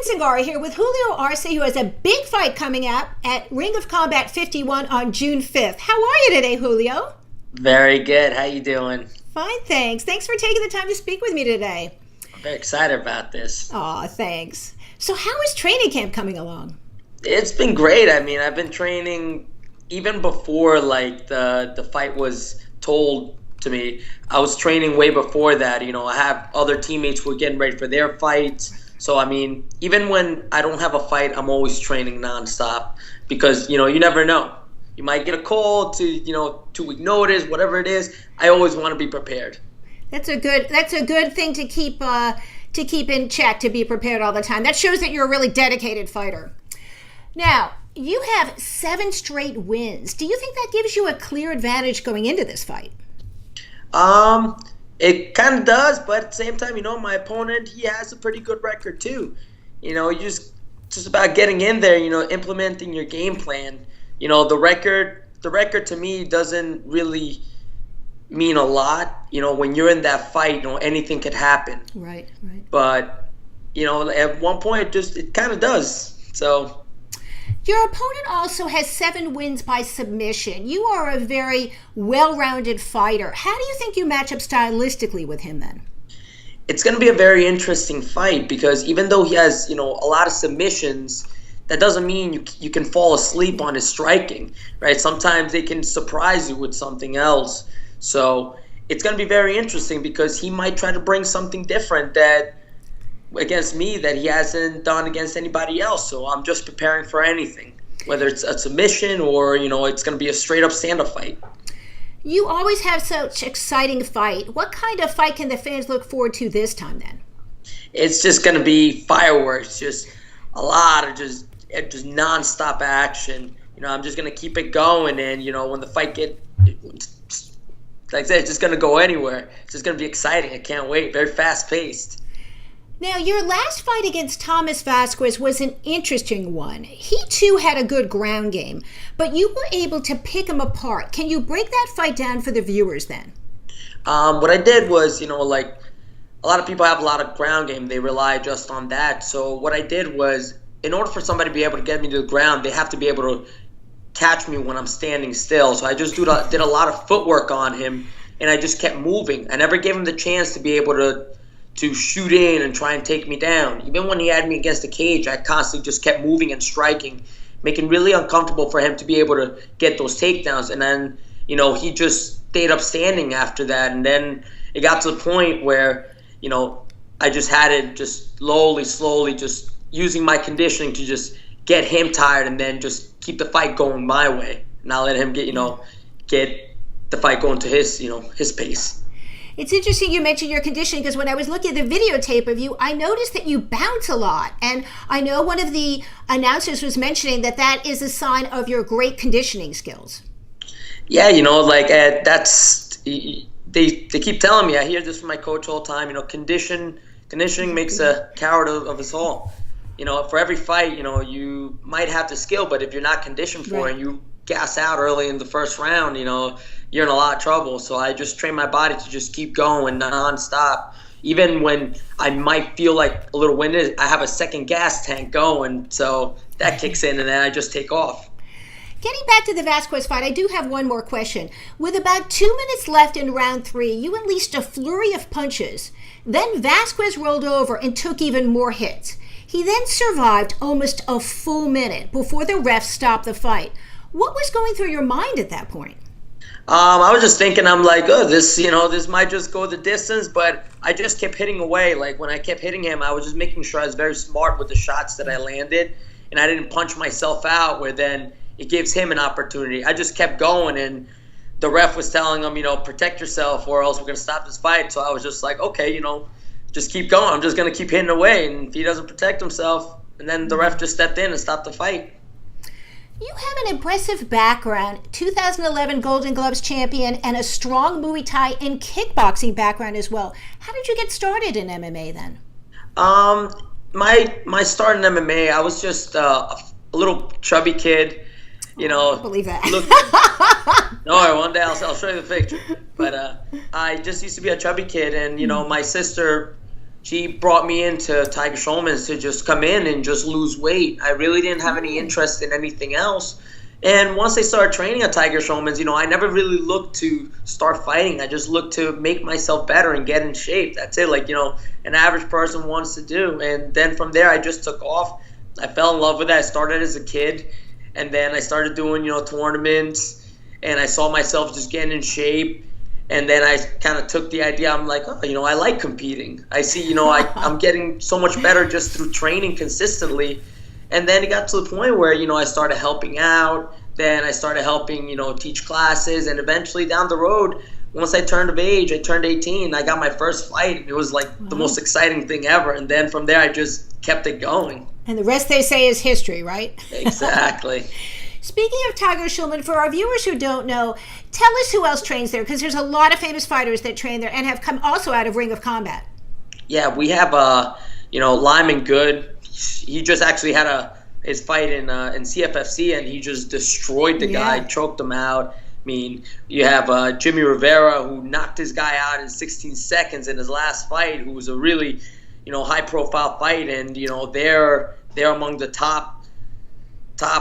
Cingari here with Julio Arce, who has a big fight coming up at Ring of Combat 51 on June 5th. How are you today, Julio? Very good. How you doing? Fine, thanks. Thanks for taking the time to speak with me today. I'm very excited about this. Aw, thanks. So how is training camp coming along? It's been great. I mean, I've been training even before the fight was told to me. I was training way before that. I have other teammates who are getting ready for their fights. So, I mean, even when I don't have a fight, I'm always training nonstop because, you never know. You might get a call to, 2-week notice, whatever it is. I always want to be prepared. That's a good thing to keep in check, to be prepared all the time. That shows that you're a really dedicated fighter. Now, you have 7 straight wins. Do you think that gives you a clear advantage going into this fight? It kind of does, but at the same time, my opponent, he has a pretty good record too. Just about getting in there, implementing your game plan. The record to me doesn't really mean a lot. When you're in that fight, anything could happen. Right. But, at one point, it kind of does. So. Your opponent also has 7 wins by submission. You are a very well-rounded fighter. How do you think you match up stylistically with him then? It's going to be a very interesting fight because even though he has, a lot of submissions, that doesn't mean you can fall asleep on his striking, right? Sometimes they can surprise you with something else. So it's going to be very interesting because he might try to bring something different against me that he hasn't done against anybody else. So I'm just preparing for anything, whether it's a submission or, it's going to be a straight-up stand-up fight. You always have such exciting fight. What kind of fight can the fans look forward to this time then? It's just going to be fireworks, just a lot of just nonstop action. I'm just going to keep it going, and, when the fight like I said, it's just going to go anywhere. It's just going to be exciting. I can't wait. Very fast-paced. Now, your last fight against Thomas Vasquez was an interesting one. He, too, had a good ground game, but you were able to pick him apart. Can you break that fight down for the viewers then? What I did was, a lot of people have a lot of ground game. They rely just on that. So what I did was, in order for somebody to be able to get me to the ground, they have to be able to catch me when I'm standing still. So I just did a lot of footwork on him, and I just kept moving. I never gave him the chance to be able to shoot in and try and take me down. Even when he had me against the cage, I constantly just kept moving and striking, making really uncomfortable for him to be able to get those takedowns. And then, he just stayed up standing after that. And then it got to the point where, I just had it just slowly just using my conditioning to just get him tired and then just keep the fight going my way. Not let him get the fight going to his pace. It's interesting you mentioned your conditioning because when I was looking at the videotape of you, I noticed that you bounce a lot. And I know one of the announcers was mentioning that is a sign of your great conditioning skills. Yeah, that's they keep telling me. I hear this from my coach all the time. Conditioning makes a coward of us all. For every fight, you might have the skill, but if you're not conditioned for it and you gas out early in the first round, you're in a lot of trouble. So I just train my body to just keep going nonstop. Even when I might feel like a little winded, I have a second gas tank going. So that kicks in, and then I just take off. Getting back to the Vasquez fight, I do have one more question. With about 2 minutes left in round 3, you unleashed a flurry of punches. Then Vasquez rolled over and took even more hits. He then survived almost a full minute before the ref stopped the fight. What was going through your mind at that point? I was just thinking, I'm like, this might just go the distance, but I just kept hitting away. Like when I kept hitting him, I was just making sure I was very smart with the shots that I landed, and I didn't punch myself out where then it gives him an opportunity. I just kept going, and the ref was telling him, protect yourself or else we're going to stop this fight. So I was just like, okay, just keep going. I'm just going to keep hitting away, and if he doesn't protect himself, and then the ref just stepped in and stopped the fight. You have an impressive background, 2011 Golden Gloves champion, and a strong Muay Thai and kickboxing background as well. How did you get started in MMA then? My start in MMA, I was just a little chubby kid. I don't believe that. No, one day I'll show you the picture. But I just used to be a chubby kid, and my sister, she brought me into Tiger Schulman's to just come in and just lose weight. I really didn't have any interest in anything else. And once I started training at Tiger Schulman's, I never really looked to start fighting. I just looked to make myself better and get in shape. That's it, an average person wants to do. And then from there, I just took off. I fell in love with it. I started as a kid, and then I started doing, tournaments, and I saw myself just getting in shape. And then I kind of took the idea. I'm like, I like competing. I see, I'm getting so much better just through training consistently. And then it got to the point where, I started helping out. Then I started helping, teach classes. And eventually down the road, once I turned of age, I turned 18, I got my first fight. It was the most exciting thing ever. And then from there, I just kept it going. And the rest, they say, is history, right? Exactly. Speaking of Tiger Schulman, for our viewers who don't know, tell us who else trains there, because there's a lot of famous fighters that train there and have come also out of Ring of Combat. Yeah, we have, Lyman Good. He just actually had his fight in CFFC, and he just destroyed the guy, choked him out. I mean, you have Jimmy Rivera, who knocked his guy out in 16 seconds in his last fight, who was a really, high-profile fight, and they're among the top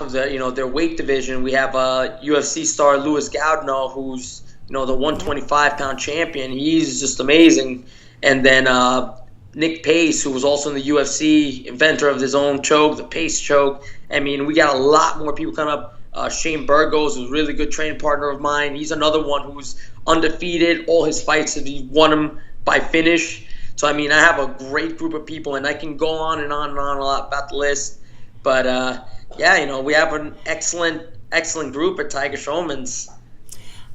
of the their weight division. We have UFC star Louis Gaudino, who's the 125-pound champion. He's just amazing, and then Nick Pace, who was also in the UFC, inventor of his own choke, the Pace choke. I mean, we got a lot more people coming up. Shane Burgos, who's a really good training partner of mine. He's another one who's undefeated. All his fights, he won them by finish. So, I mean, I have a great group of people, and I can go on and on and on a lot about the list. But, we have an excellent group at Tiger Schulman's.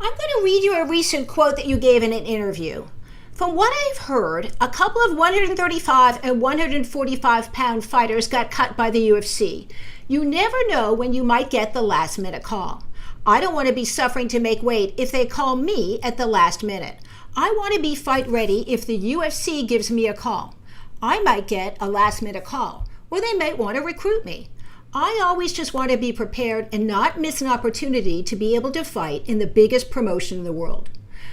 I'm going to read you a recent quote that you gave in an interview. From what I've heard, a couple of 135 and 145-pound fighters got cut by the UFC. You never know when you might get the last-minute call. I don't want to be suffering to make weight if they call me at the last minute. I want to be fight ready if the UFC gives me a call. I might get a last-minute call, or they might want to recruit me. I always just want to be prepared and not miss an opportunity to be able to fight in the biggest promotion in the world.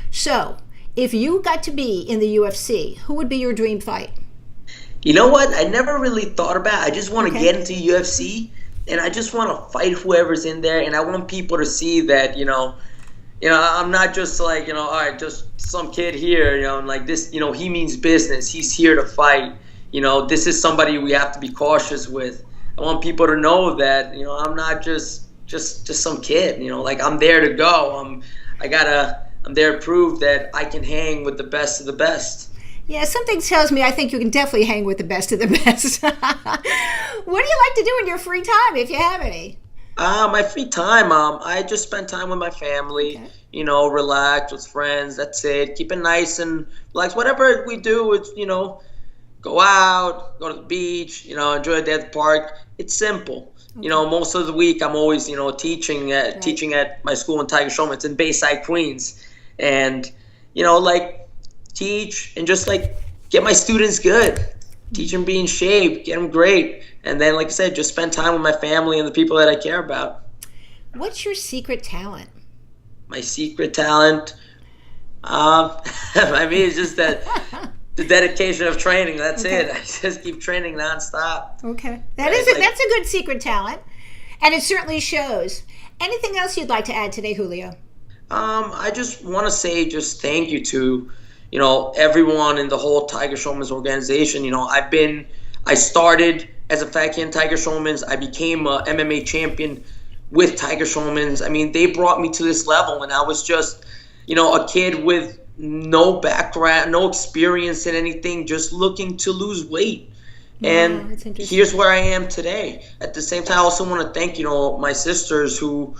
So, if you got to be in the UFC, who would be your dream fight? You know what? I never really thought about it. I just want to get into UFC, and I just want to fight whoever's in there, and I want people to see that, I'm not just all right, just some kid here, and like this, he means business. He's here to fight. This is somebody we have to be cautious with. I want people to know that, I'm not just some kid, I'm there to go. I'm there to prove that I can hang with the best of the best. Yeah, something tells me I think you can definitely hang with the best of the best. What do you like to do in your free time, if you have any? My free time, I just spend time with my family, relax with friends. That's it. Keep it nice and relax. Whatever we do, it's, go out, go to the beach, enjoy a day at the park. It's simple. Okay. Most of the week I'm always, teaching at my school in Tiger Schulman. It's in Bayside, Queens. And, teach and just, get my students good. Teach them be in shape, get them great. And then, like I said, just spend time with my family and the people that I care about. What's your secret talent? My secret talent? It's just that the dedication of training. That's it. I just keep training nonstop. Okay. That's a good secret talent. And it certainly shows. Anything else you'd like to add today, Julio? I just want to say just thank you to, everyone in the whole Tiger Schulman's organization. I started as a fat kid in Tiger Schulman's. I became a MMA champion with Tiger Schulman's. They brought me to this level, and I was just, a kid with no background, no experience in anything, just looking to lose weight. And here's where I am today. At the same time, I also want to thank, my sisters who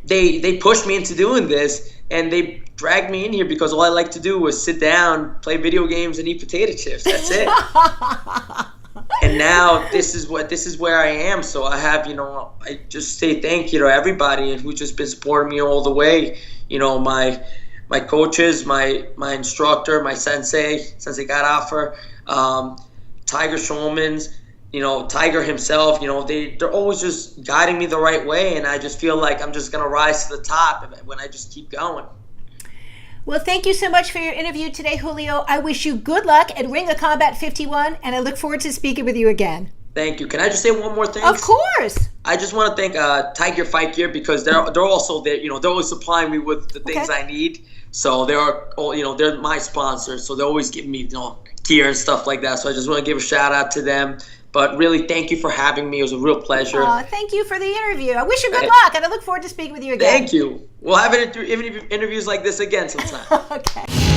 they pushed me into doing this, and they dragged me in here because all I like to do was sit down, play video games, and eat potato chips. That's it. And now this is where I am. So I have, I just say thank you to everybody and who's just been supporting me all the way. My coaches, my instructor, my Sensei Garafer, Tiger Schulman's, Tiger himself, they're always just guiding me the right way, and I just feel like I'm just going to rise to the top when I just keep going. Well, thank you so much for your interview today, Julio. I wish you good luck at Ring of Combat 51, and I look forward to speaking with you again. Thank you. Can I just say one more thing? Of course. I just want to thank Tiger Fight Gear because they're also there. They're always supplying me with the things I need. So they're my sponsors. So they're always giving me gear and stuff like that. So I just want to give a shout out to them. But really, thank you for having me. It was a real pleasure. Thank you for the interview. I wish you good luck, and I look forward to speaking with you again. Thank you. We'll have interviews like this again sometime. Okay.